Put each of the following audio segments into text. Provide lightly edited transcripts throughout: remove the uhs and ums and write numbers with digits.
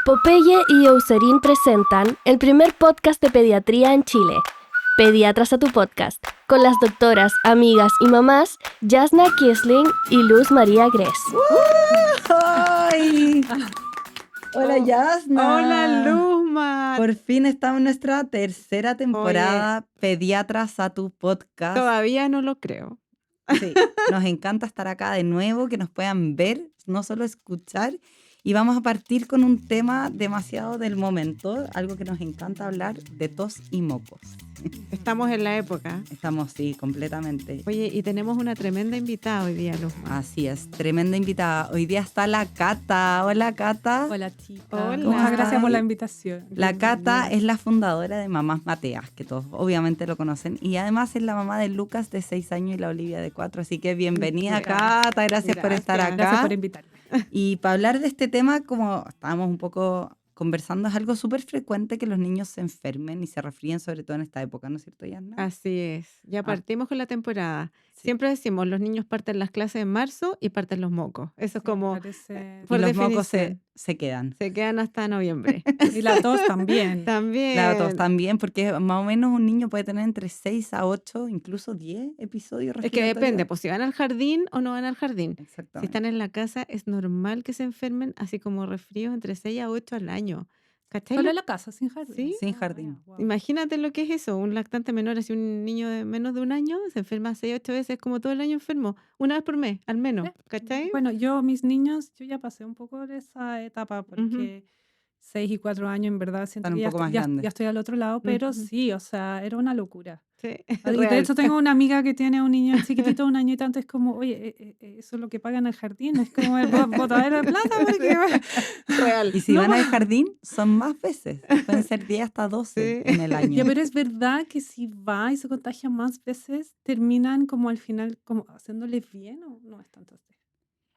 Popeye y Eucerin presentan el primer podcast de pediatría en Chile. Pediatras a tu podcast, con las doctoras, amigas y mamás Jasna Kiesling y Luz María Gress. ¡Ay! Hola, Jasna. Hola, Luzma. Por fin estamos en nuestra tercera temporada, Pediatras a tu podcast. Todavía no lo creo. Sí, nos encanta estar acá de nuevo, que nos puedan ver, no solo escuchar. Y vamos a partir con un tema demasiado del momento, algo que nos encanta hablar, de tos y mocos. Estamos en la época. Estamos, sí, completamente. Oye, y tenemos una tremenda invitada hoy día, Luzma. Así es, tremenda invitada. Hoy día está la Cata. Hola, Cata. Hola, chicas. Hola. Muchas gracias por la invitación. La Cata es la fundadora de Mamás Mateas, que todos obviamente lo conocen. Y además es la mamá de Lucas, de 6 años, y la Olivia, de 4. Así que bienvenida, Cata. Gracias por estar acá. Gracias por invitarme. Y para hablar de este tema, como estábamos un poco conversando, es algo súper frecuente que los niños se enfermen y se resfríen, sobre todo en esta época, ¿no es cierto, Yana? Así es. Ya partimos con la temporada. Sí. Siempre decimos, los niños parten las clases en marzo y parten los mocos. Eso es como, Parece... Y por los mocos definición, se quedan. se quedan hasta noviembre. Y la tos también. También. Claro, todos también, porque más o menos un niño puede tener entre 6 a 8, incluso 10 episodios Es que respiratorios. depende, pues si van al jardín o no van al jardín. Si Exactamente. están en la casa, es normal que se enfermen, así como resfríos entre 6 a 8 al año. ¿Cachai? Solo en la casa, sin jardín. Sí. Sin jardín. Wow. Imagínate lo que es eso, un lactante menor, así un niño de menos de un año se enferma 6 8 veces, como todo el año enfermo, una vez por mes, al menos, Sí. ¿cachai? Bueno, mis niños, yo ya pasé un poco de esa etapa porque 6 y 4 años en verdad siento Están un que ya, poco más ya grandes. estoy al otro lado, pero Ujú. sí, o sea, era una locura. Sí, Y de real. hecho tengo una amiga que tiene un niño chiquitito, un año y tanto, es como, oye, eso es lo que pagan en el jardín, es como el botadero de plata, porque... Real. Y si No, van al jardín, son más veces. Pueden ser 10 hasta 12 Sí. en el año. Ya, pero es verdad que si va y se contagia más veces, terminan como al final como haciéndoles bien o no es tanto así.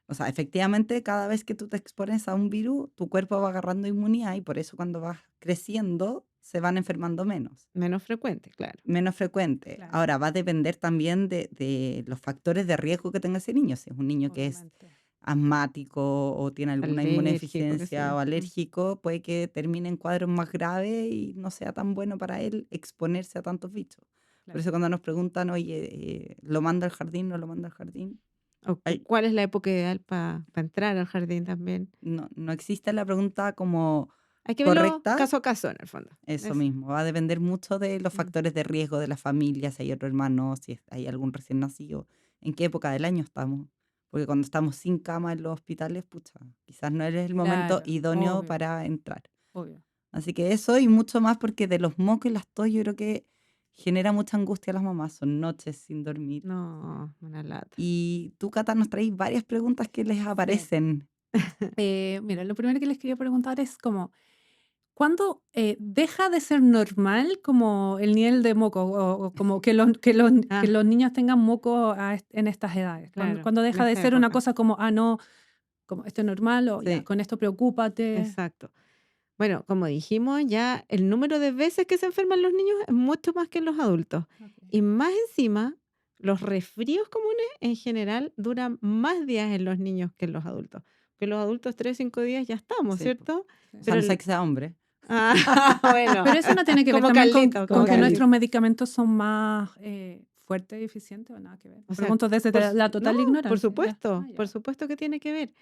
O sea, efectivamente, cada vez que tú te expones a un virus, tu cuerpo va agarrando inmunidad y por eso cuando vas creciendo se van enfermando menos. Menos frecuente, claro. Menos frecuente. Claro. Ahora, va a depender también de los factores de riesgo que tenga ese niño. Si es un niño que es Obviamente. asmático o tiene alguna Alérgico, qué sé inmunodeficiencia yo. o alérgico, puede que termine en cuadros más graves y no sea tan bueno para él exponerse a tantos bichos. Por Claro. eso cuando nos preguntan, oye, ¿lo manda al jardín? ¿No lo manda al jardín? O Ay. ¿Cuál es la época ideal para entrar al jardín también? No existe la pregunta como Hay que verlo correcta. caso a caso, en el fondo. Eso mismo, va a depender mucho de los Mm. factores de riesgo de la familia, si hay otro hermano, si hay algún recién nacido, en qué época del año estamos. Porque cuando estamos sin cama en los hospitales, pucha, quizás no es el momento Claro, idóneo obvio. para entrar. Obvio. Así que eso y mucho más porque de los mocos y las tos yo creo que genera mucha angustia a las mamás, son noches sin dormir. No, una lata. Y tú, Cata, nos traes varias preguntas que les aparecen. Mira, lo primero que les quería preguntar es como, ¿cuándo deja de ser normal como el nivel de moco o como que Ah. que los niños tengan moco en estas edades? Claro, ¿Cuándo deja en de esta ser una época. cosa como, no, como esto es normal o ya, Sí. con esto preocúpate? Exacto. Bueno, como dijimos, ya el número de veces que se enferman los niños es mucho más que en los adultos. Ok. Y más encima, los resfríos comunes en general duran más días en los niños que en los adultos. Que los adultos 3 5 días ya estamos, Sí, ¿cierto? Sí. O sea, Pero no el- sé que sea hombre. Ah, bueno. Pero eso no tiene que ver Como también Carlito, con como que Carlito. nuestros medicamentos son más fuertes y eficientes o nada que ver. O sea, Pregunto desde por la total no, ignorancia. por ya. supuesto, Ya. por supuesto que tiene que ver.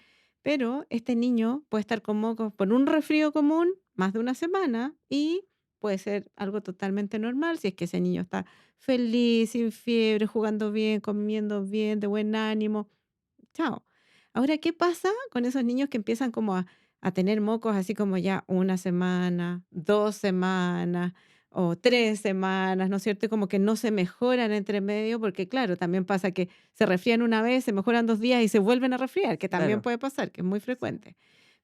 Pero este niño puede estar con mocos por un resfrío común más de una semana y puede ser algo totalmente normal si es que ese niño está feliz, sin fiebre, jugando bien, comiendo bien, de buen ánimo. Chao. Ahora, ¿qué pasa con esos niños que empiezan como a tener mocos así como ya una semana, 2 semanas o 3 semanas, ¿no es cierto? Y como que no se mejoran entre medio, porque claro, también pasa que se resfrían una vez, se mejoran 2 días y se vuelven a resfriar, que también Claro. puede pasar, que es muy frecuente.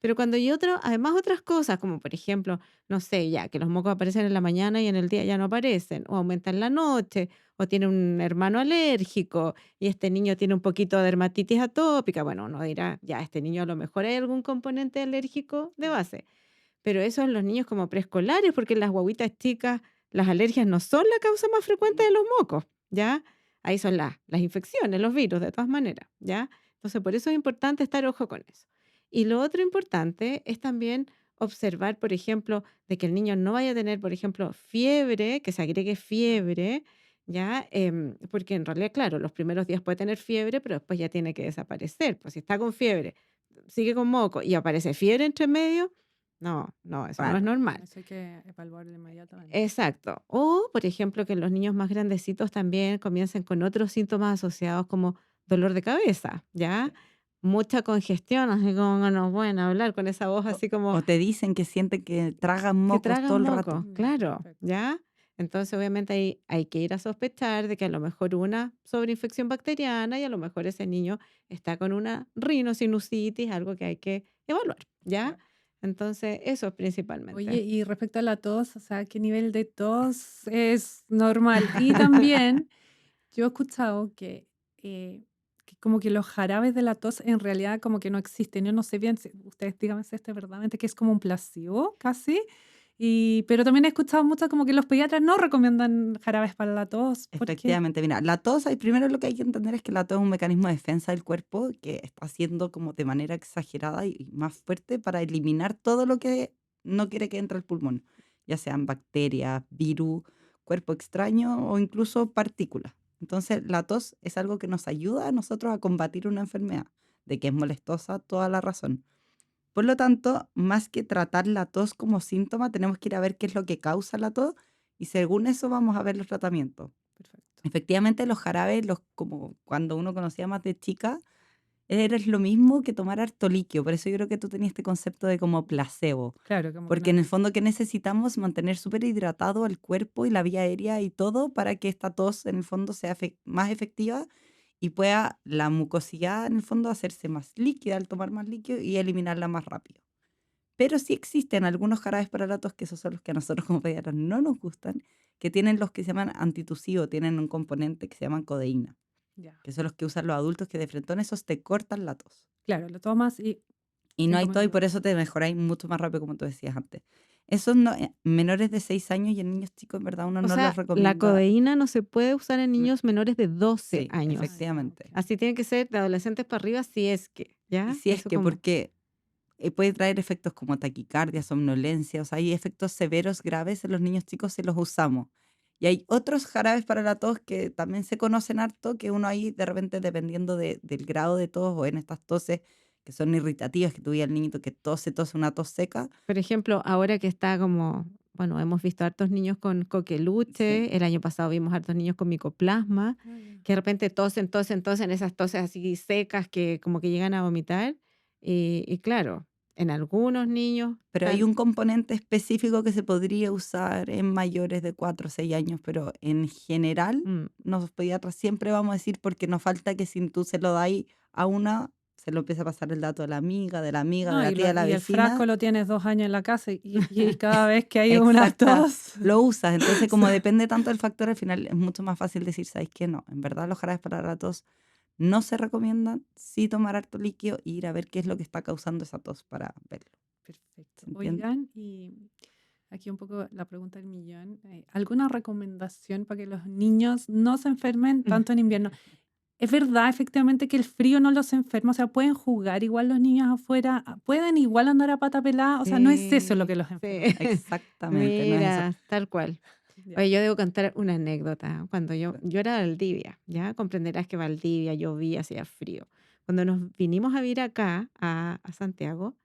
Pero cuando hay además otras cosas, como por ejemplo, no sé, ya que los mocos aparecen en la mañana y en el día ya no aparecen, o aumentan en la noche, o tiene un hermano alérgico y este niño tiene un poquito de dermatitis atópica, bueno, uno dirá, ya, este niño a lo mejor hay algún componente alérgico de base. Pero eso en los niños como preescolares, porque en las guaguitas chicas las alergias no son la causa más frecuente de los mocos, ¿ya? Ahí son las infecciones, los virus, de todas maneras, ¿ya? Entonces, por eso es importante estar ojo con eso. Y lo otro importante es también observar, por ejemplo, de que el niño no vaya a tener, por ejemplo, fiebre, que se agregue fiebre, ¿ya? Porque en realidad, claro, los primeros días puede tener fiebre, pero después ya tiene que desaparecer. Pues si está con fiebre, sigue con moco y aparece fiebre entre medio, no, no, eso no es Claro. normal. Eso hay que evaluarlo inmediatamente. Exacto. O, por ejemplo, que los niños más grandecitos también comiencen con otros síntomas asociados como dolor de cabeza, ¿ya? Mucha congestión, así como no pueden hablar con esa voz así como O te dicen que sienten que tragan que mocos todo tragan el rato. moco, Ya, claro, perfecto. ¿ya? Entonces, obviamente, ahí hay que ir a sospechar de que a lo mejor una sobreinfección bacteriana y a lo mejor ese niño está con una rinosinusitis, algo que hay que evaluar, ¿ya? Claro. Entonces, eso es Oye, principalmente. y respecto a la tos, o sea, ¿qué nivel de tos es normal? Y también yo he escuchado que como que los jarabes de la tos en realidad como que no existen. Yo no sé bien, ustedes díganme si esto es verdaderamente que es como un placebo casi. Pero también he escuchado mucho como que los pediatras no recomiendan jarabes para la tos. ¿Por qué? Efectivamente, mira, la tos, primero lo que hay que entender es que la tos es un mecanismo de defensa del cuerpo que está haciendo como de manera exagerada y más fuerte para eliminar todo lo que no quiere que entre al pulmón, ya sean bacterias, virus, cuerpo extraño o incluso partículas. Entonces, la tos es algo que nos ayuda a nosotros a combatir una enfermedad, de que es molestosa, toda la razón. Por lo tanto, más que tratar la tos como síntoma, tenemos que ir a ver qué es lo que causa la tos y según eso vamos a ver los tratamientos. Perfecto. Efectivamente, los jarabes, como cuando uno conocía más de chica, era lo mismo que tomar harto líquido. Por eso yo creo que tú tenías este concepto de como placebo. Claro, como que Porque no. en el fondo que necesitamos mantener súper hidratado el cuerpo y la vía aérea y todo para que esta tos en el fondo sea más efectiva y pueda la mucosidad en el fondo hacerse más líquida al tomar más líquido y eliminarla más rápido. Pero sí existen algunos jarabes para la tos, que esos son los que a nosotros como pediatras no nos gustan, que tienen los que se llaman antitusivos, tienen un componente que se llama codeína, Ya. que son los que usan los adultos que de frentón esos te cortan la tos. Claro, lo tomas y Y no hay 5 tos y minutos por después. eso te mejoráis mucho más rápido, como tú decías antes. Esos no, menores de 6 años y en niños chicos, en verdad, uno O no los sea, la recomienda. codeína no se puede usar en Me- niños menores de 12 Sí, años. efectivamente. Así tiene que ser de adolescentes para arriba si es que, Y ¿ya? si es Eso que, como. porque puede traer efectos como taquicardia, somnolencia, o sea, hay efectos severos, graves en los niños chicos si los usamos. Y hay otros jarabes para la tos que también se conocen harto, que uno ahí de repente, dependiendo del grado de tos o en estas toses que son irritativas, que tuviera el niñito que tose una tos seca. Por ejemplo, ahora que está como, bueno, hemos visto hartos niños con Sí, coqueluche, el año pasado vimos hartos niños con micoplasma, Ah, ya. que de repente tosen, esas toses así secas que como que llegan a vomitar. Y claro, en algunos niños pero hay un componente específico que se podría usar en mayores de 4 o 6 años, pero en general, Mm, los pediatras siempre vamos a decir, porque nos falta que si tú se lo das a una, se lo empieza a pasar el dato de la amiga, de la amiga, de No, la tía, de la y el frasco vecina. lo tienes 2 años en la casa y cada vez que hay una Exacta, tos. lo usas. Entonces, como depende tanto del factor, al final es mucho más fácil decir, ¿sabes qué? No, en verdad los jarabes para la tos no se recomiendan, sí tomar harto líquido y ir a ver qué es lo que está causando esa tos para verlo. Perfecto. ¿Se entiende? Oigan, y aquí un poco la pregunta del millón. ¿Alguna recomendación para que los niños no se enfermen tanto en invierno? ¿Es verdad efectivamente que el frío no los enferma? O sea, ¿pueden jugar igual los niños afuera? ¿Pueden igual andar a pata pelada? O sea, no es eso lo que los sí. enferma. Exactamente, no es eso. Mira, tal cual. Ya. Oye, yo debo contar una anécdota. Cuando yo era de Valdivia, ya comprenderás que Valdivia llovía, hacía frío. Cuando nos vinimos a vivir acá, a Santiago,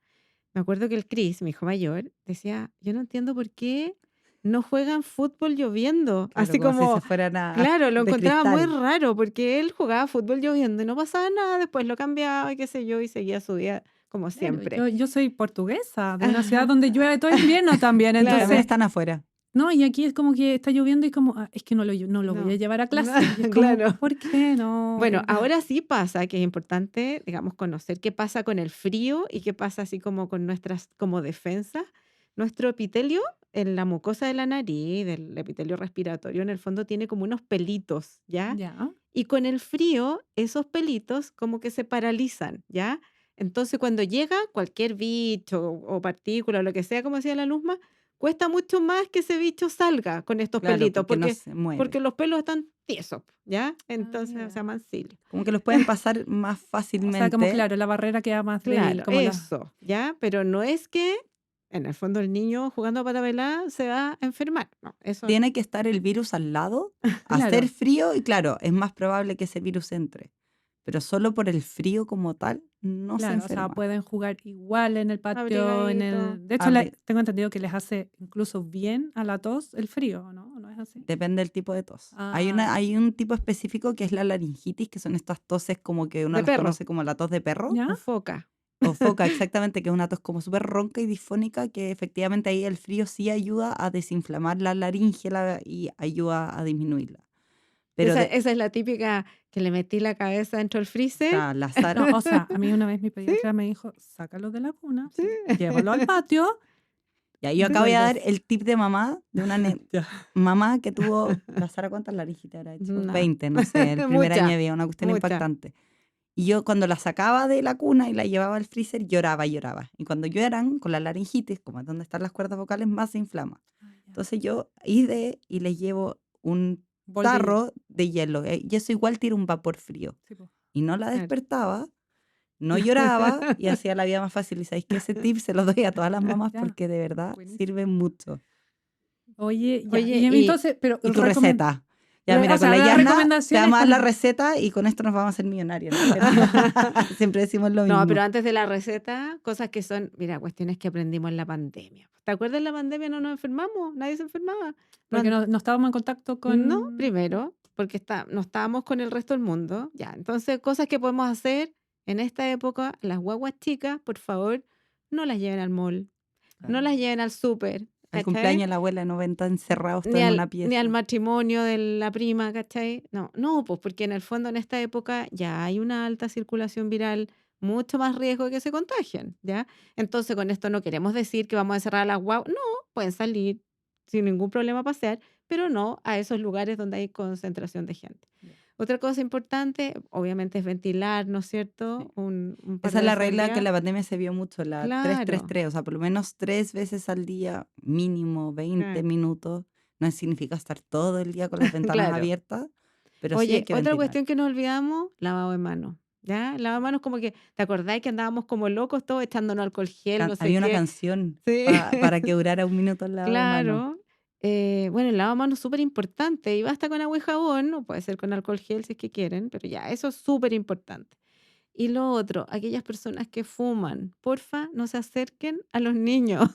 me acuerdo que el Chris, mi hijo mayor, decía, yo no entiendo por qué no juegan fútbol lloviendo. Claro, Así como si se como, fueran claro, lo de encontraba muy cristal. raro porque él jugaba fútbol lloviendo y no pasaba nada, después lo cambiaba y qué sé yo, y seguía su vida como Claro, siempre. yo soy portuguesa, de una ciudad Ajá, donde llueve todo invierno también. claro. También Entonces, están afuera. no, y aquí es como que está lloviendo y como, es que no lo voy a No, llevar a no, clase. Y es como, claro. ¿por qué no? Bueno, ahora sí pasa que es importante, digamos, conocer qué pasa con el frío y qué pasa así como con nuestras como defensas. Nuestro epitelio en la mucosa de la nariz, del epitelio respiratorio, en el fondo tiene como unos pelitos, ¿ya? Ya, Y con el frío, esos pelitos como que se paralizan, ¿ya? Entonces, cuando llega cualquier bicho o partícula o lo que sea, como decía la Luzma, cuesta mucho más que ese bicho salga con estos Claro, pelitos, porque no porque, se mueve. porque los pelos están tiesos, ¿ya? Entonces se mira. llaman cilios. Como que los pueden pasar más O sea, como fácilmente. claro, la barrera queda más débil, Claro, como la... eso, ¿ya? Pero no es que en el fondo el niño jugando a pata pelada se va a enfermar. No, eso Tiene que estar el virus al lado, hacer Claro, frío y claro, es más probable que ese virus entre. Pero solo por el frío como tal no se claro, o sea, enferma. pueden jugar igual en el patio, abrigadito. de hecho, Abri- tengo entendido que les hace incluso bien a la tos el frío, ¿no? ¿No es así? Depende del tipo de tos. Ah, ya. Hay un tipo específico que es la laringitis, que son estas toses como que uno De las perro, conoce como la tos de perro. ¿Ya? o foca. O foca, exactamente, que es una tos como súper ronca y disfónica, que efectivamente ahí el frío sí ayuda a desinflamar la laringe y ayuda a disminuirla. Pero Esa es la típica que le metí la cabeza dentro del freezer. la No, Sara, o sea, a mí una vez mi Sí, pediatra me dijo, sácalo de la cuna, sí. llévalo al patio ya, yo y acabo de dar vuelves. el tip de mamá, de una Ya. mamá que tuvo, la Sara, ¿cuántas laringitis habrá hecho? Nah. 20, no sé, el primer año Mucha, había una cuestión mucha. impactante. Y yo cuando la sacaba de la cuna y la llevaba al freezer, lloraba, lloraba. Y cuando lloran, con la laringitis, como es donde están las cuerdas vocales, más se inflama. Ah, ya. Entonces yo hice y les llevo un Bol de hielo. tarro de hielo. Y eso igual tira un vapor frío. Sí, po. Y no la Claro. despertaba, no lloraba y hacía la vida más fácil. Y sabéis que ese tip se lo doy a todas las mamás Ya, porque de verdad buenísimo. sirve mucho. Oye, ya. Oye, Y y entonces, pero Y tu receta. Ya, o mira, sea, con la la Yasna te recomendación es vamos a dar la con... receta y con esto nos vamos a hacer millonarios. ¿No es cierto? Siempre decimos lo no, mismo. pero antes de la receta, cosas que son, mira, cuestiones que aprendimos en la pandemia. ¿Te acuerdas en la pandemia no nos enfermamos? Nadie se enfermaba. Porque No, no estábamos en contacto no, con... primero, porque no estábamos con el resto del mundo. Ya, entonces, cosas que podemos hacer en esta época, las guaguas chicas, por favor, no las lleven al mall, no las lleven al súper, Al ¿cachai? cumpleaños de la abuela de 90 encerrados todos Ni en una al pieza. matrimonio de la prima, ¿cachai? No, pues porque en el fondo en esta época ya hay una alta circulación viral, mucho más riesgo de que se contagien, ¿ya? Entonces con esto no queremos decir que vamos a cerrar a las guaguas, no, pueden salir sin ningún problema a pasear, pero no a esos lugares donde hay concentración de gente. Ya. Otra cosa importante, obviamente, es ventilar, ¿no es Sí. cierto? Un par Esa es de la veces al regla que en día. la pandemia se vio mucho, la Claro, 3-3-3, o sea, por lo menos 3 veces al día, mínimo 20 claro, minutos. No significa estar todo el día con las ventanas claro. abiertas, pero sí hay Oye, que otra ventilar. cuestión que nos olvidamos, lavado de manos. ¿Ya? Lavado de manos como que, ¿te acordáis que andábamos como locos todos echándonos alcohol gel, no sé Había una qué? canción Sí, para que durara un minuto el lavado de manos. claro. Bueno, el lavado de manos es súper importante y basta con agua y jabón, no puede ser con alcohol gel si es que quieren, pero ya, eso es súper importante. Y lo otro, aquellas personas que fuman, porfa, no se acerquen a los niños,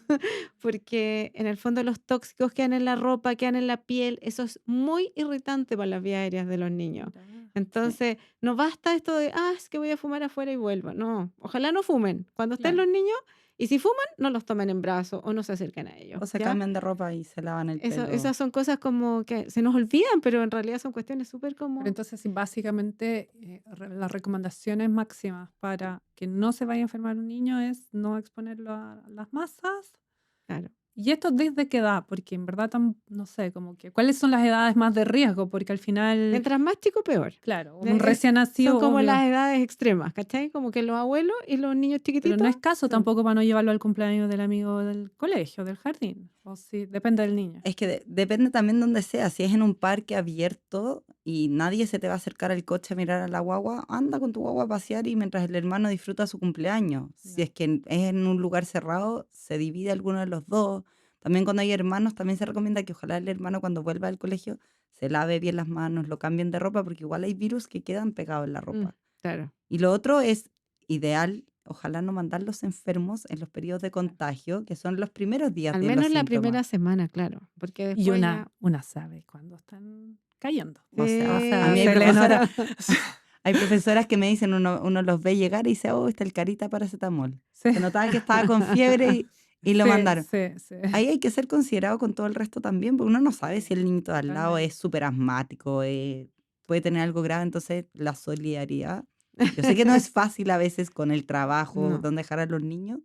porque en el fondo los tóxicos quedan en la ropa, quedan en la piel, eso es muy irritante para las vías aéreas de los niños. Mira. Sí. Entonces, no basta esto de, es que voy a fumar afuera y vuelvo. No, ojalá no fumen. Cuando estén Claro. los niños, y si fuman, no los tomen en brazos o no se acerquen a ellos, O se ¿ya? cambian de ropa y se lavan el pelo. Esas son cosas como que se nos olvidan, pero en realidad son cuestiones súper Pero como... entonces, sí, básicamente, las recomendaciones máximas para que no se vaya a enfermar un niño es no exponerlo a las masas. Claro. ¿Y esto desde qué edad? Porque en verdad, no sé, como que, ¿cuáles son las edades más de riesgo? Porque al final, Mientras más chico, peor. claro, Eh, un recién Son nacido, como obvio, las edades extremas, ¿cachai? Como que los abuelos y los niños pero chiquititos. no es caso no. tampoco para no llevarlo al cumpleaños del amigo del colegio, del jardín. O sí, depende del niño. Es que depende también donde sea. Si es en un parque abierto y nadie se te va a acercar al coche a mirar a la guagua, anda con tu guagua a pasear y mientras el hermano disfruta su cumpleaños. Si Ya. es que es en un lugar cerrado, se divide alguno de los dos. También cuando hay hermanos, también se recomienda que ojalá el hermano cuando vuelva al colegio se lave bien las manos, lo cambien de ropa, porque igual hay virus que quedan pegados en la ropa. Claro. Y lo otro es ideal, ojalá no mandarlos enfermos en los periodos de contagio, que son los primeros días Al de los menos la síntomas. primera semana, claro. Porque Y después ya... una sabe cuando están cayendo. O sea, Sí. a mí hay se le nota. hay profesoras que me dicen, uno los ve llegar y dice, oh, está el carita paracetamol. Sí. Se notaba que estaba con fiebre y lo Sí, mandaron. sí. Ahí hay que ser considerado con todo el resto también, porque uno no sabe si el niñito de al lado Totalmente. es súper asmático, puede tener algo grave, entonces la solidaridad. Yo sé que no es fácil a veces con el trabajo, No. donde dejar a los niños,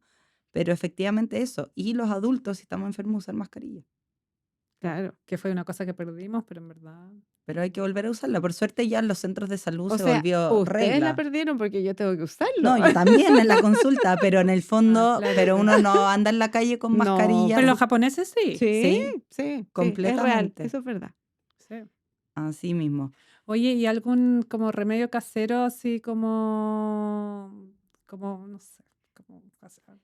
pero efectivamente eso. Y los adultos, si estamos enfermos, usar mascarilla. Claro. Que fue una cosa que perdimos, pero en verdad. Pero hay que volver a usarla. Por suerte ya en los centros de salud O se sea, volvió ustedes la regla. perdieron porque yo tengo que usarlo. No, yo también en la consulta, pero en el fondo, claro, pero sí. uno no anda en la calle con No, mascarilla. Pero los japoneses sí. Sí, es real, completamente. eso es verdad. Sí. Así mismo. Oye, ¿y algún como remedio casero así como no sé, como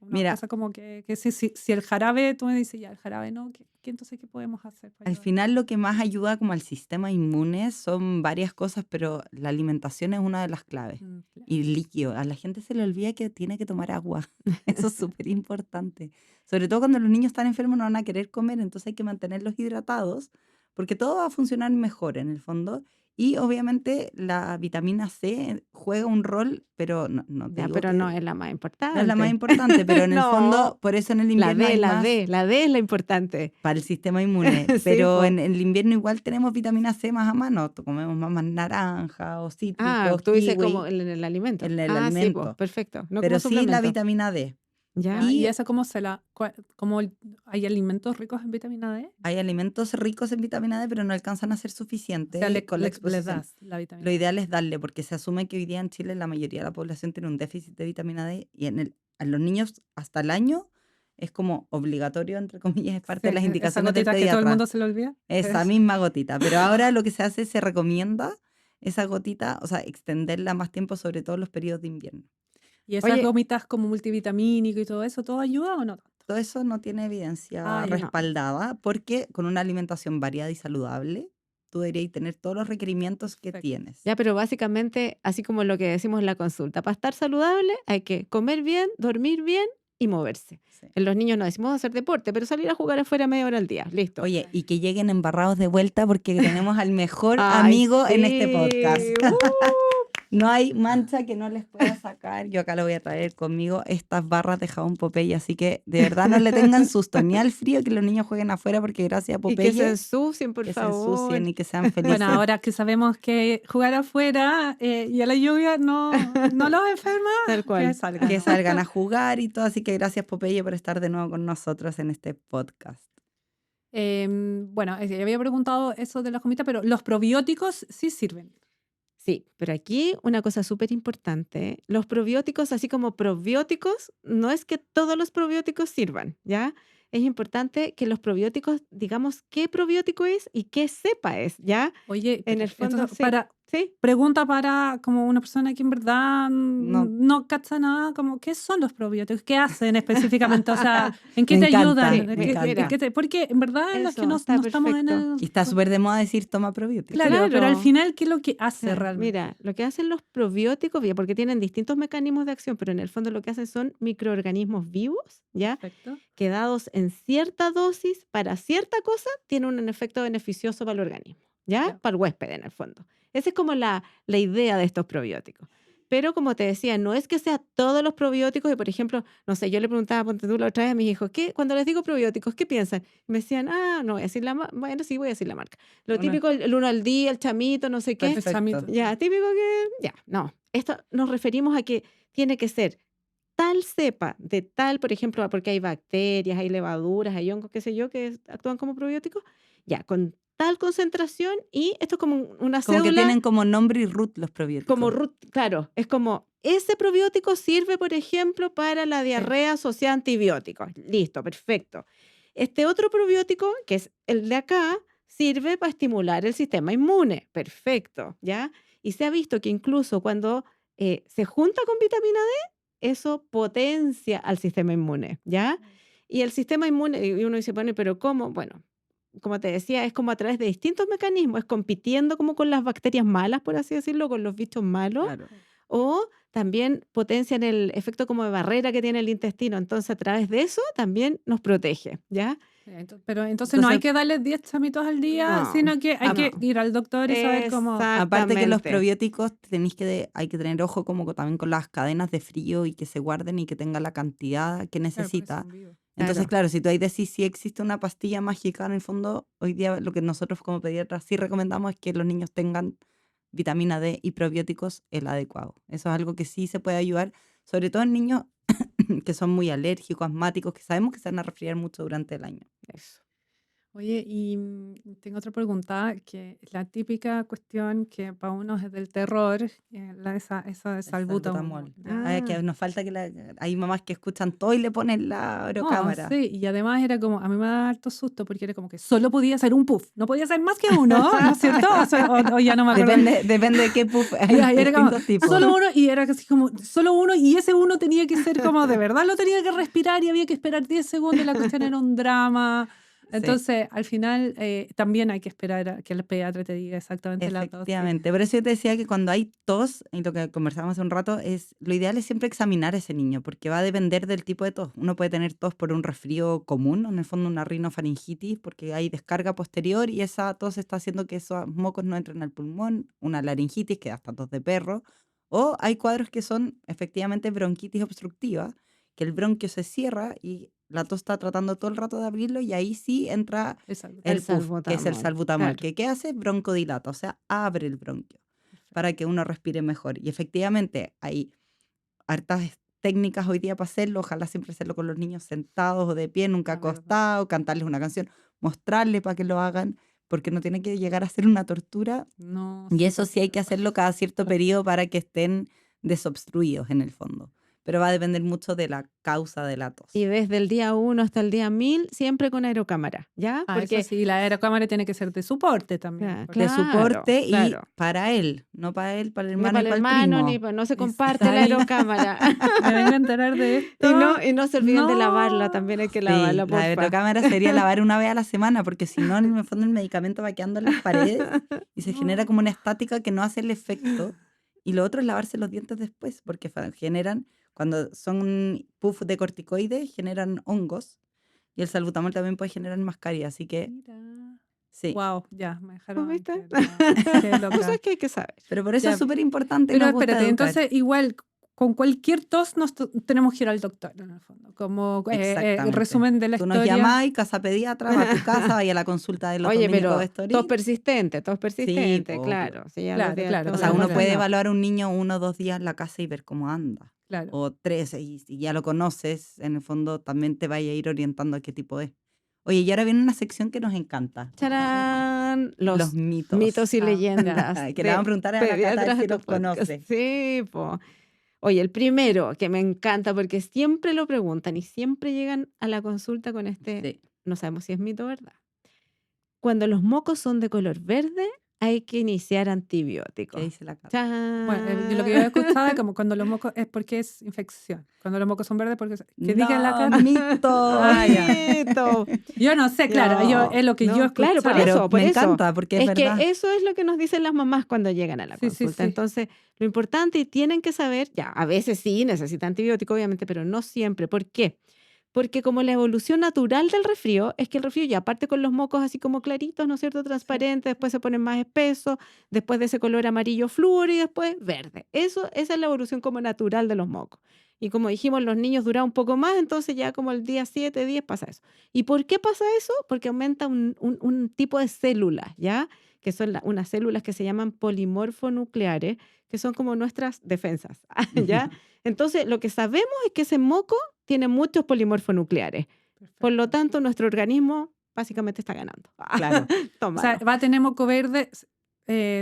una Mira, cosa como que si el jarabe, tú me dices, ya, el jarabe no, entonces qué podemos hacer para al ayudar? final lo que más ayuda como al sistema inmune son varias cosas, pero la alimentación es una de las claves. Mm, claro. Y líquido. A la gente se le olvida que tiene que tomar agua. Eso es súper importante. Sobre todo cuando los niños están enfermos no van a querer comer, entonces hay que mantenerlos hidratados porque todo va a funcionar mejor en el fondo. Y obviamente la vitamina C juega un rol, pero no te Ya, digo pero no que es la más no es la más importante. importante, pero en el fondo, No, por eso en el la invierno D, hay la más D, la D es la importante. para el sistema inmune. Sí, Pero po. en el invierno igual tenemos vitamina C más a mano. Comemos más naranja o Ah, cítricos, tú dices como kiwi en el alimento. en el Ah, sí, pues, alimento. perfecto. No Pero como sí la suplemento. vitamina D. ¿Ya? Ya, ¿y Y esa cómo hay alimentos ricos en vitamina D? hay alimentos ricos en vitamina D, pero no alcanzan a ser O sea, suficientes con la le exposición. das la vitamina Lo D. ideal es darle, porque se asume que hoy día en Chile la mayoría de la población tiene un déficit de vitamina D y a los niños hasta el año es como obligatorio, entre comillas, es parte de las Esa indicaciones del gotita que todo el pediatra. mundo se le olvida. Esa misma gotita. Pero ahora lo que se hace, se recomienda esa gotita, o sea, extenderla más tiempo, sobre todo en los periodos de invierno. ¿Y esas Oye, gomitas como multivitamínico y todo eso, todo ayuda o no tanto? Todo eso no tiene evidencia Ah, ya. no. respaldada porque con una alimentación variada y saludable, tú deberías tener todos los requerimientos que Perfecto. tienes. Ya, pero básicamente, así como lo que decimos en la consulta, para estar saludable hay que comer bien, dormir bien y moverse. Sí. En los niños no decimos hacer deporte, pero salir a jugar afuera media hora al día. Listo. Oye, y que lleguen embarrados de vuelta porque tenemos al mejor Ay, amigo en este podcast. sí. No hay mancha que no les pueda sacar. Yo acá lo voy a traer conmigo estas barras de jabón Popeye, así que de verdad no le tengan susto ni al frío, que los niños jueguen afuera porque gracias a Y que se Popeye ensucien, por que se favor. ensucien y que sean felices. Bueno, ahora que sabemos que jugar afuera y a la lluvia no los enferma, Tal cual. que salgan. Que salgan a jugar y todo. Así que gracias, Popeye, por estar de nuevo con nosotros en este podcast. Bueno, había preguntado eso de las gomitas, pero los probióticos sí sirven. Sí, pero aquí una cosa súper importante, los probióticos, así como probióticos, no es que todos los probióticos sirvan, ¿ya? Es importante que los probióticos, digamos qué probiótico es y qué cepa es, ¿ya? Oye, En el fondo, entonces, sí. pregunta para como una persona que en verdad No. no cacha nada, como ¿qué son los probióticos? ¿Qué hacen específicamente? O sea, ¿en qué Me te encanta, ayudan? me encanta. Porque en verdad los que Eso, no está estamos en perfecto. el... Y está súper de moda decir toma probióticos. Claro, pero al Claro. final, ¿qué es lo que hace Claro, realmente? mira, lo que hacen los probióticos, ya, porque tienen distintos mecanismos de acción, pero en el fondo lo que hacen son microorganismos vivos, ¿ya? Perfecto. Que dados en cierta dosis para cierta cosa, tienen un efecto beneficioso para el organismo, ¿ya? Ya. Para el huésped en el fondo. Esa es como la idea de estos probióticos. Pero como te decía, no es que sea todos los probióticos, y por ejemplo, no sé, yo le preguntaba, ponte tú la otra vez a mis hijos, cuando les digo probióticos, ¿qué piensan? Y me decían, no voy a decir la marca, bueno, sí voy a decir la marca. Lo Una- típico, el uno al día, el chamito, no sé qué. El chamito. Perfecto. Ya, típico que, ya, no. Esto nos referimos a que tiene que ser tal cepa de tal, por ejemplo, porque hay bacterias, hay levaduras, hay hongos, qué sé yo, que actúan como probióticos, ya, con tal concentración y esto es como una Como que cédula, tienen como nombre y root los probióticos. como claro, es como ese probiótico sirve, por ejemplo, para la diarrea asociada a antibióticos. Listo, perfecto. Este otro probiótico, que es el de acá, sirve para estimular el sistema inmune. Perfecto, ¿ya? Y se ha visto que incluso cuando se junta con vitamina D, eso potencia al sistema inmune, ¿ya? Y el sistema inmune, y uno dice, bueno, ¿pero cómo? Bueno, como te decía, es como a través de distintos mecanismos, es compitiendo como con las bacterias malas, por así decirlo, con los bichos malos, Claro. o también potencian el efecto como de barrera que tiene el intestino. Entonces, a través de eso también nos protege, ¿ya? Pero entonces no hay que darles 10 chamitos al día, No, sino que hay que no. ir al doctor y saber cómo... Aparte que los Exactamente. probióticos hay que tener ojo como también con las cadenas de frío y que se guarden y que tengan la cantidad que Claro, porque necesita. son vivos. Entonces, Claro. claro, si tú ahí decís si existe una pastilla mágica, en el fondo, hoy día lo que nosotros como pediatras sí recomendamos es que los niños tengan vitamina D y probióticos el adecuado. Eso es algo que sí se puede ayudar, sobre todo en niños que son muy alérgicos, asmáticos, que sabemos que se van a resfriar mucho durante el año. Eso. Oye, y tengo otra pregunta, que es la típica cuestión que para unos es del terror, esa de El salbutamol. salbutamol. ¿Ya? Que nos falta hay mamás que escuchan todo y le ponen la No, orocámara. sí, y además era como, a mí me da harto susto porque era como que solo podía ser un puff, no podía ser más que uno, ¿no es cierto? O ya no me acuerdo. Depende de qué puff. Hay Ya, y era como, distintos tipos. solo uno, y era casi como, solo uno, y ese uno tenía que ser como, de verdad lo tenía que respirar y había que esperar 10 segundos, y la cuestión era un drama. Sí. Entonces, al final, también hay que esperar a que el pediatra te diga exactamente la dosis. Efectivamente. Por eso yo te decía que cuando hay tos, y lo que conversábamos hace un rato, lo ideal es siempre examinar a ese niño, porque va a depender del tipo de tos. Uno puede tener tos por un resfrío común, en el fondo una rinofaringitis, porque hay descarga posterior y esa tos está haciendo que esos mocos no entren al pulmón, una laringitis, que da hasta tos de perro, o hay cuadros que son efectivamente bronquitis obstructiva, que el bronquio se cierra y la tos está tratando todo el rato de abrirlo y ahí sí entra Exacto. el puff, que es el salbutamol, salbutamol, claro. que ¿qué hace? Broncodilata, o sea, abre el bronquio para que uno respire mejor. Y efectivamente hay hartas técnicas hoy día para hacerlo, ojalá siempre hacerlo con los niños sentados o de pie, nunca La verdad. acostados, cantarles una canción, mostrarles para que lo hagan, porque no tiene que llegar a ser una tortura. No, Y sí, eso sí hay que porque- hacerlo cada cierto Claro. periodo para que estén desobstruidos en el fondo. Pero va a depender mucho de la causa de la tos. Y desde el día 1 hasta el día 1000, siempre con aerocámara, ¿ya? Ah, eso sí, la aerocámara tiene que ser de soporte también. Claro, porque- De claro, soporte y claro. para él, no para él, para el Ni hermano para y el para el hermano, primo. ni no se Y comparte la ahí- aerocámara. Me vengo a enterar de esto. Y no se olviden de No. lavarla, también hay que Sí, lavarla, la porfa. aerocámara sería lavar una vez a la semana, porque si no, en el fondo el medicamento va quedando en las paredes y se genera como una estática que no hace el efecto. Y lo otro es lavarse los dientes después, porque generan, cuando son puff de corticoides, generan hongos. Y el salbutamol también puede generar mascarilla, así que Mira. sí. Wow, ya, me dejaron. ¿Viste? Qué loca. Cosas que hay que saber. Pero por eso Ya. es súper importante. Pero nos gusta espérate, educar. entonces igual con cualquier tos tenemos que ir al doctor en el fondo. Como Exactamente. resumen de la Tú nos historia. llamás, casa pediatra, va a tu casa, vaya a la consulta de los Oye, domingos pero de Story. tos persistente, po, claro. Sí, ya claro, los días claro. todos O sea, los uno días puede no. evaluar a un niño 1 o 2 días en la casa y ver cómo anda. Claro. O 3, y si ya lo conoces, en el fondo también te vaya a ir orientando a qué tipo es. Oye, y ahora viene una sección que nos encanta. ¡Charán! Los mitos. mitos y Ah, leyendas. Que le vamos a preguntar a la Cata a ver Pediatras si de tu los podcast. conoce. Sí, po. Oye, el primero que me encanta porque siempre lo preguntan y siempre llegan a la consulta con Sí. no sabemos si es mito o verdad. Cuando los mocos son de color verde, hay que iniciar antibióticos. ¿Qué dice la Cata? ¡Chan! Bueno, yo lo que yo he escuchado es como cuando los mocos es porque es infección. Cuando los mocos son verdes porque que diga la cara. ¡Mito! Ah, ya. ¡Mito! Yo no sé, claro, No, es lo que no, yo he escuchado. claro, por Pero eso, por me eso. encanta porque es verdad. que eso es lo que nos dicen las mamás cuando llegan a la Sí, sí, consulta. sí. Entonces, lo importante y tienen que saber, ya, a veces sí necesita antibiótico, obviamente, pero no siempre. ¿Por qué? Porque como la evolución natural del resfrío es que el resfrío ya parte con los mocos así como claritos, ¿no es cierto? Transparentes, después se ponen más espesos, después de ese color amarillo flúor y después verde. Esa es la evolución como natural de los mocos. Y como dijimos, los niños duran un poco más, entonces ya como el día 7, 10 pasa eso. ¿Y por qué pasa eso? Porque aumenta un tipo de células, ¿ya? Que son unas células que se llaman polimorfonucleares, que son como nuestras defensas, ¿ya? Entonces, lo que sabemos es que ese moco tiene muchos polimorfonucleares. Por lo tanto, nuestro organismo básicamente está ganando. Claro. O sea, va a tener moco verde,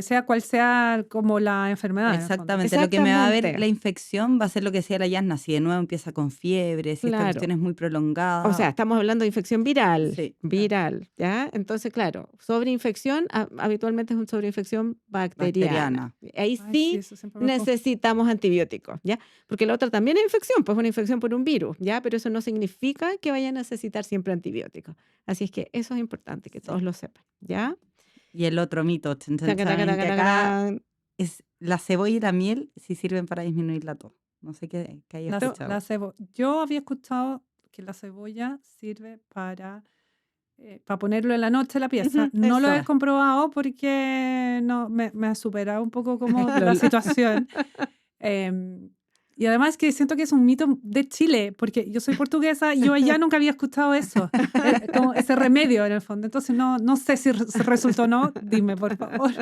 sea cual sea como la enfermedad. en el fondo. Exactamente. Lo que me va a ver Exactamente. la infección va a ser lo que decía la Yasna. Si de nuevo empieza con fiebre, si esta Claro. cuestión es muy prolongada. O sea, estamos hablando de infección viral. Sí. Viral, ¿ya? Entonces, claro, sobreinfección habitualmente es una sobreinfección bacteriana. Ahí Ay, sí eso siempre me confunde. necesitamos antibióticos, ¿ya? Porque la otra también es infección, pues una infección por un virus, ¿ya? Pero eso no significa que vayan a necesitar siempre antibióticos. Así es que eso es importante que todos lo sepan, ¿ya? Y el otro mito, chan, chan, Taca, taca, chan, taca, que taca, acá taca. es la cebolla y la miel si sirven para disminuir la tos. No sé qué hayas escuchado. Yo había escuchado que la cebolla sirve para ponerlo en la noche en la pieza. Ujú, No lo eso. he comprobado porque no, me ha superado un poco como la situación. Y además que siento que es un mito de Chile, porque yo soy portuguesa y yo allá nunca había escuchado eso, como ese remedio en el fondo. Entonces no sé si resultó o no, dime por favor.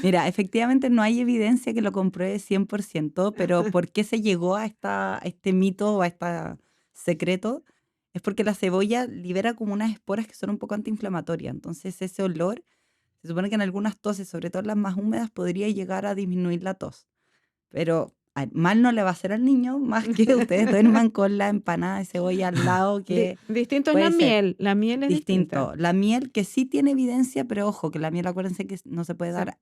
Mira, efectivamente no hay evidencia que lo compruebe 100%, pero ¿por qué se llegó a este mito o a este secreto? es porque la cebolla libera como unas esporas que son un poco antiinflamatorias. Entonces ese olor, se supone que en algunas toses, sobre todo las más húmedas, podría llegar a disminuir la tos. Pero mal no le va a hacer al niño, más que ustedes duerman con la empanada de cebolla al lado, que Distinto es puede la ser miel. La miel es distinta. distinto. La miel que sí tiene evidencia, pero ojo, que la miel acuérdense que no se puede Sí. dar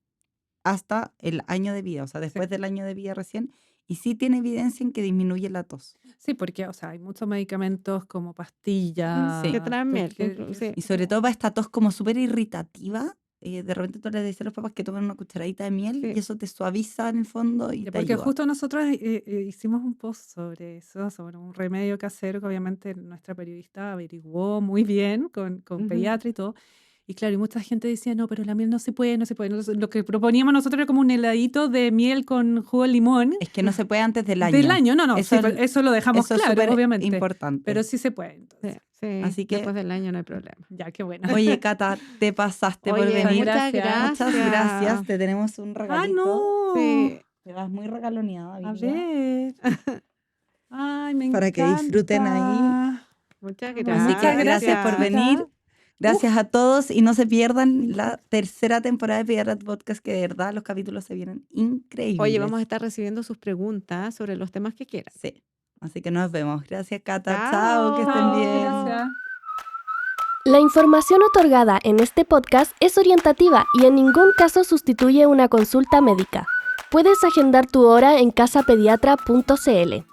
hasta el año de vida, o sea, después del año de vida recién, y sí tiene evidencia en que disminuye la tos. Sí, porque, o sea, hay muchos medicamentos como pastillas. Sí. Que traen miel. Sí. Y sobre todo para esta tos como súper irritativa, de repente tú les dices a los papás que tomen una cucharadita de miel Sí. y eso te suaviza en el fondo y te Porque ayuda. justo nosotros hicimos un post sobre eso, sobre un remedio casero que obviamente nuestra periodista averiguó muy bien con Ujú. pediatra y todo. Y claro, y mucha gente decía, no, pero la miel no se puede, no se puede. Entonces, lo que proponíamos nosotros era como un heladito de miel con jugo de limón. Es que no se puede antes del año. Del año, no, Eso sí, es- eso lo dejamos Eso es claro, súper obviamente. importante. Pero sí se puede, Sí, entonces. sí. Así que- Después del año no hay problema. Ya, qué bueno. Oye, Cata, te pasaste por Oye, venir. muchas gracias. Muchas gracias. Te tenemos un ¡Ah, regalito. no! Sí. Te vas muy regaloneada, A Vivian. ver. Ay, me Para que disfruten ahí. encanta. Muchas Así gracias. Así que gracias por venir. Gracias a todos y no se pierdan la tercera temporada de Pediatra Podcast, que de verdad los capítulos se vienen increíbles. Oye, vamos a estar recibiendo sus preguntas sobre los temas que quieran. Sí, así que nos vemos. Gracias, Cata. Chao. Chao, que estén Chao, bien. gracias. La información otorgada en este podcast es orientativa y en ningún caso sustituye una consulta médica. Puedes agendar tu hora en casapediatra.cl.